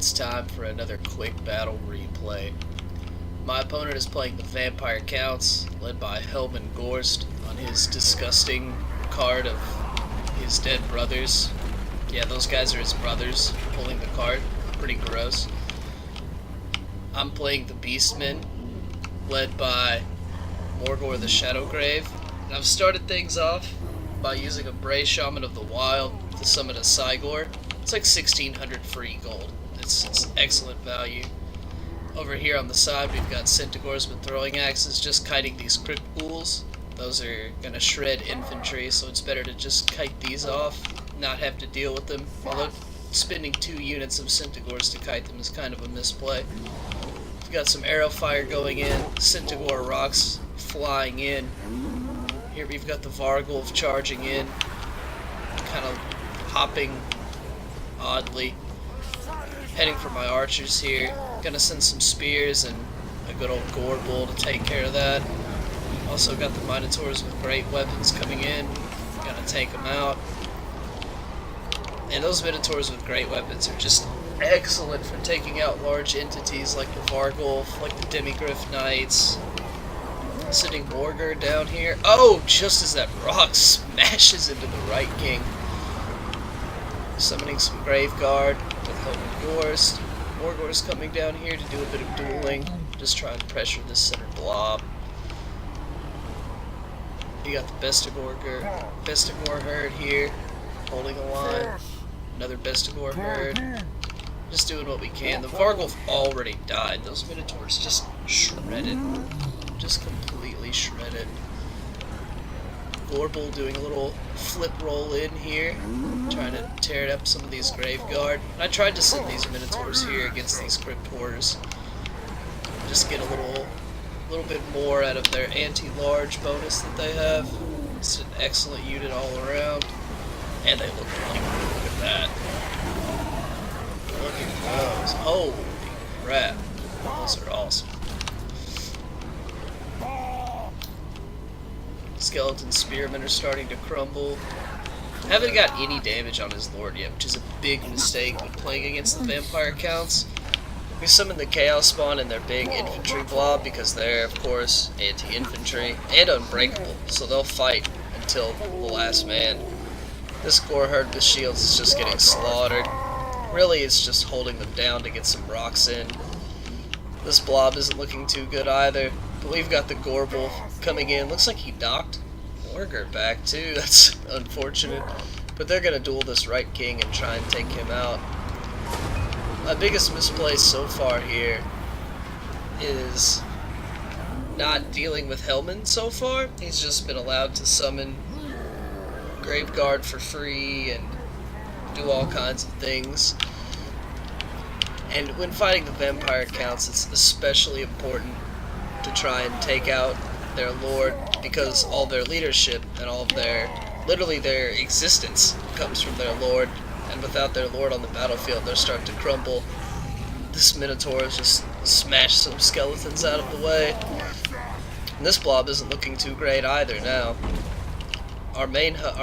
It's time for another quick battle replay. My opponent is playing the Vampire Counts, led by Helman Gorst on his disgusting card of his dead brothers. Yeah, those guys are his brothers pulling the card. Pretty gross. I'm playing the Beastmen, led by Morgor the Shadowgrave. And I've started things off by using a Bray Shaman of the Wild to summon a Cygor. It's like 1600 free gold. It's excellent value. Over here on the side we've got Centigors with throwing axes just kiting these crypt ghouls. Those are gonna shred infantry, so it's better to just kite these off, not have to deal with them. Although spending 2 units of Centigors to kite them is kind of a misplay. We've got some arrow fire going in, Centigor rocks flying in. Here we've got the Vargulf charging in, kind of hopping oddly. Heading for my archers here. Gonna send some spears and a good old gore bull to take care of that. Also got the Minotaurs with great weapons coming in. Gonna take them out. And those Minotaurs with great weapons are just excellent for taking out large entities like the Vargulf, like the Demigryph Knights. Sending Morgor down here. Oh, just as that rock smashes into the right king. Summoning some Graveguard with Helman Gorst. Morgor's coming down here to do a bit of dueling. Just try and pressure this center blob. You got the Bestigor herd here, holding a line. Another Bestigor herd. Just doing what we can. The Vargulf already died. Those Minotaurs just shredded. Just completely shredded. Gorebull doing a little flip roll in here, trying to tear up some of these Graveguard. I tried to send these Minotaurs here against these Crypt Horrors. Just get a little bit more out of their anti-large bonus that they have. It's an excellent unit all around. And they look like, look at that. Look at those. Holy crap. Those are awesome. Skeleton Spearmen are starting to crumble. Haven't got any damage on his Lord yet, which is a big mistake when playing against the Vampire Counts. We summon the Chaos Spawn in their big infantry blob because they're, of course, anti-infantry and unbreakable, so they'll fight until the last man. This Gore Herd with shields is just getting slaughtered. Really, it's just holding them down to get some rocks in. This blob isn't looking too good either. But we've got the Gorebull coming in. Looks like he docked Morgor back too. That's unfortunate. But they're going to duel this right king and try and take him out. My biggest misplay so far here is not dealing with Helman so far. He's just been allowed to summon Graveguard for free and do all kinds of things. And when fighting the Vampire Counts, it's especially important to try and take out their lord, because all their leadership and all of literally their existence comes from their lord, and without their lord on the battlefield they're starting to crumble. This Minotaur has just smashed some skeletons out of the way, and this blob isn't looking too great either now. Our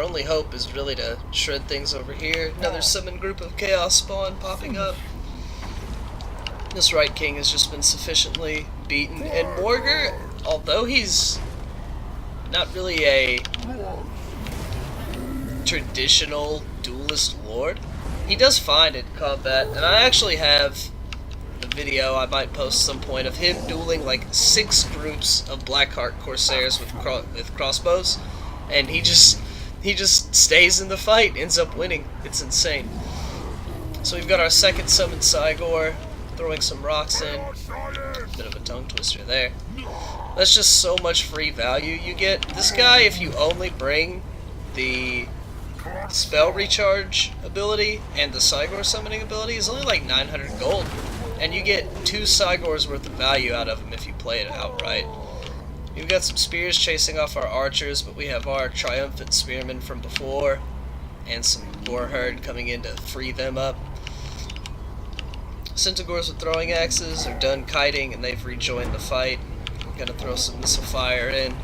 only hope is really to shred things over here. Another summoned group of Chaos Spawn popping up. This right king has just been sufficiently beaten, and Morgor, although he's not really a traditional duelist lord, he does fine in combat, and I actually have a video I might post some point of him dueling like 6 groups of Blackheart Corsairs with crossbows, and he just stays in the fight, ends up winning. It's insane. So we've got our second summoned Cygor, throwing some rocks in. Bit of a tongue twister there. That's just so much free value you get. This guy, if you only bring the spell recharge ability and the Cygor summoning ability, is only like 900 gold. And you get 2 Cygors worth of value out of him if you play it outright. We've got some spears chasing off our archers, but we have our triumphant spearmen from before, and some Gore Herd coming in to free them up. Centigors with throwing axes are done kiting and they've rejoined the fight. I'm gonna throw some missile fire in.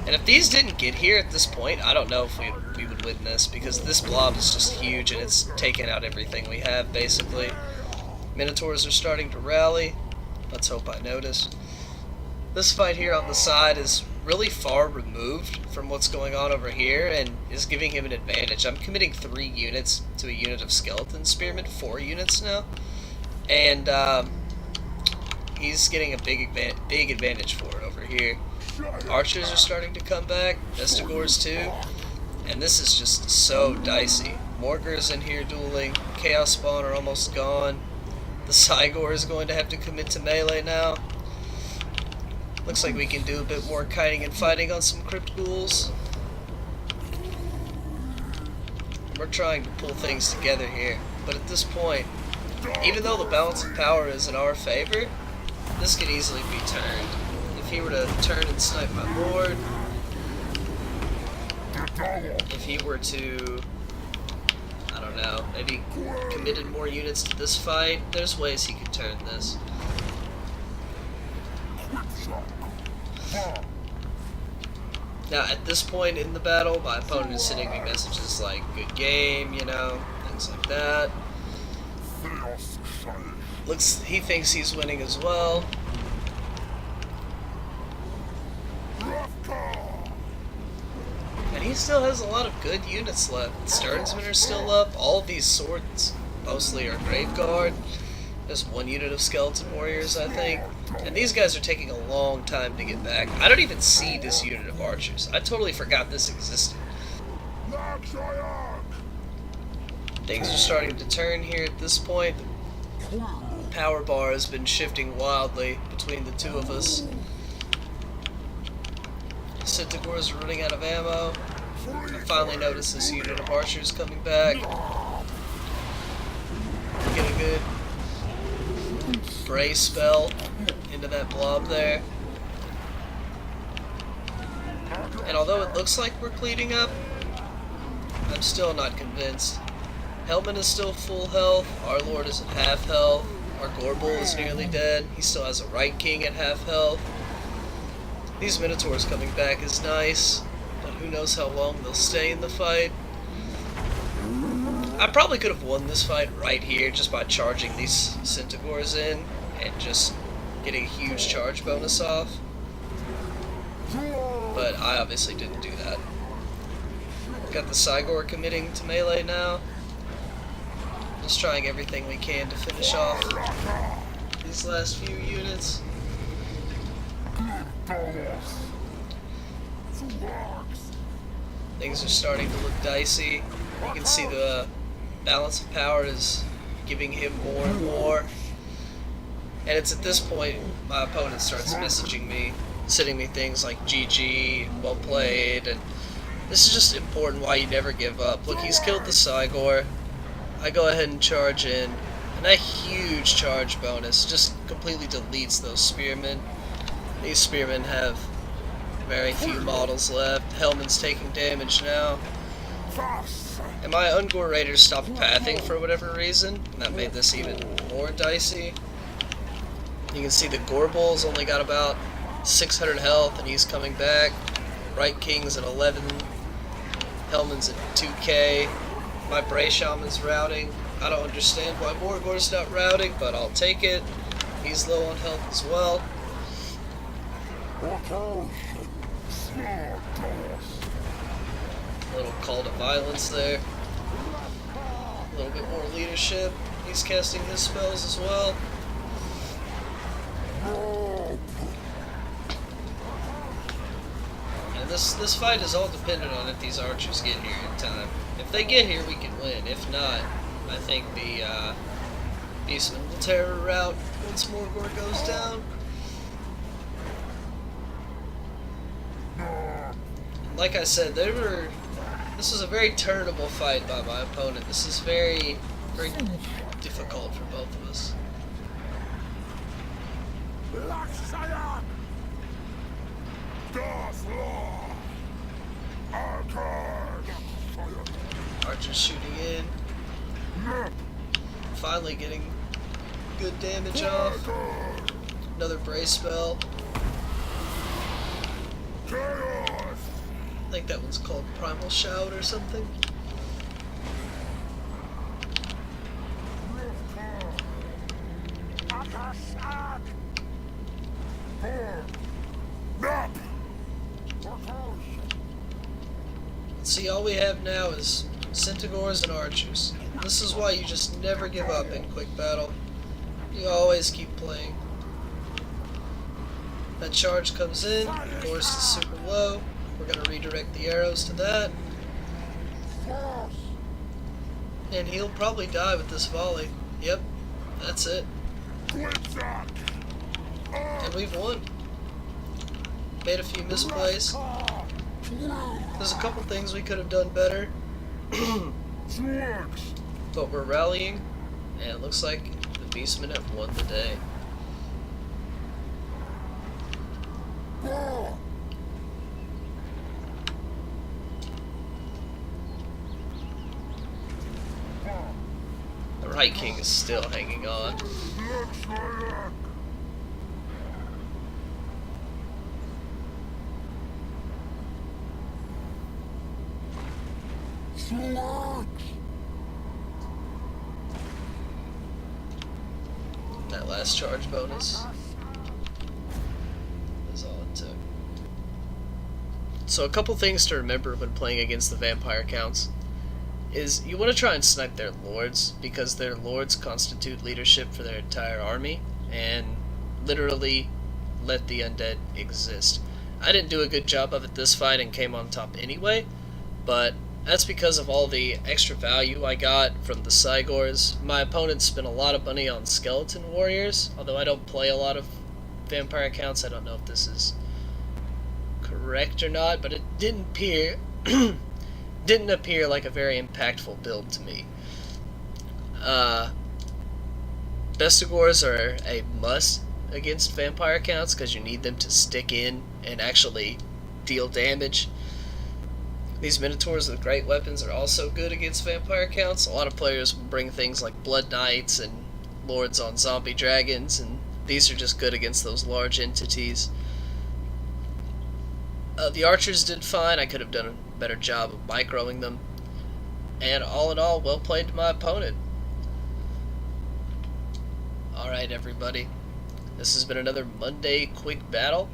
And if these didn't get here at this point, I don't know if we would win this, because this blob is just huge and it's taken out everything we have, basically. Minotaurs are starting to rally. Let's hope I notice. This fight here on the side is really far removed from what's going on over here and is giving him an advantage. I'm committing 3 units to a unit of skeleton spearmen, 4 units now, and he's getting a big advantage for it over here. Archers are starting to come back, Vestigors too, and this is just so dicey. Morgur's in here dueling, Chaos Spawn are almost gone. The Cygor is going to have to commit to melee now. Looks like we can do a bit more kiting and fighting on some Crypt Ghouls. We're trying to pull things together here, but at this point, even though the balance of power is in our favor, this could easily be turned. If he were to turn and snipe my lord, if he were to, I don't know, maybe committed more units to this fight, there's ways he could turn this. Now, at this point in the battle, my opponent is sending me messages like, good game, you know, things like that. He thinks he's winning as well. And he still has a lot of good units left. Sternsmen are still up. All of these swords mostly are Graveguard. There's 1 unit of Skeleton Warriors, I think. And these guys are taking a long time to get back. I don't even see this unit of archers. I totally forgot this existed. Things are starting to turn here at this point. The power bar has been shifting wildly between the two of us. Centaurs are running out of ammo. I finally noticed this unit of archers coming back. Get a good spray spell into that blob there. And although it looks like we're cleaning up, I'm still not convinced. Hellman is still full health, our lord is at half health, our Gorbel is nearly dead, he still has a Right King at half health. These Minotaurs coming back is nice, but who knows how long they'll stay in the fight. I probably could have won this fight right here just by charging these Centaurs in and just getting a huge charge bonus off. But I obviously didn't do that. Got the Cygor committing to melee now. Just trying everything we can to finish off these last few units. Things are starting to look dicey. You can see the balance of power is giving him more and more. And it's at this point my opponent starts messaging me, sending me things like GG, well played, and this is just important why you never give up. Look, he's killed the Cygor. I go ahead and charge in, and that huge charge bonus just completely deletes those spearmen. These spearmen have very few models left. Hellman's taking damage now. And my Ungor Raiders stopped pathing for whatever reason, and that made this even more dicey. You can see the Gorbel's only got about 600 health, and he's coming back. Right King's at 11. Hellman's at 2k. My Bray Shaman's routing. I don't understand why Morgor's not routing, but I'll take it. He's low on health as well. A little call to violence there. A little bit more leadership. He's casting his spells as well. And this fight is all dependent on if these archers get here in time. If they get here, we can win. If not, I think the Beastmen will tear her out once Morgor goes down. Like I said, this was a very turnable fight by my opponent. This is very, very difficult for both of us. Archer's shooting in. Finally getting good damage off. Another brace spell. I think that one's called Primal Shout or something. See, all we have now is Centaurs and Archers. This is why you just never give up in quick battle. You always keep playing. That charge comes in, force is super low. We're going to redirect the arrows to that. And he'll probably die with this volley. Yep, that's it. And we've won. Made a few misplays. There's a couple things we could have done better. But we're rallying, and it looks like the Beastmen have won the day. The Right King is still hanging on. That last charge bonus is all it took. So a couple things to remember when playing against the vampire counts is you want to try and snipe their lords, because their lords constitute leadership for their entire army, and literally let the undead exist. I didn't do a good job of it this fight and came on top anyway, but that's because of all the extra value I got from the Cygors. My opponent spent a lot of money on skeleton warriors, although I don't play a lot of vampire accounts. I don't know if this is correct or not, but it didn't appear like a very impactful build to me. Bestigors are a must against vampire accounts because you need them to stick in and actually deal damage. These Minotaurs with great weapons are also good against vampire counts. A lot of players will bring things like Blood Knights and Lords on Zombie Dragons, and these are just good against those large entities. The Archers did fine. I could have done a better job of microing them. And all in all, well played to my opponent. Alright everybody, this has been another Monday quick battle.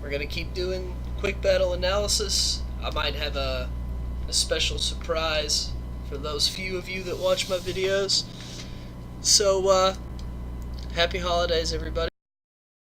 We're going to keep doing quick battle analysis. I might have a special surprise for those few of you that watch my videos. So, happy holidays, everybody.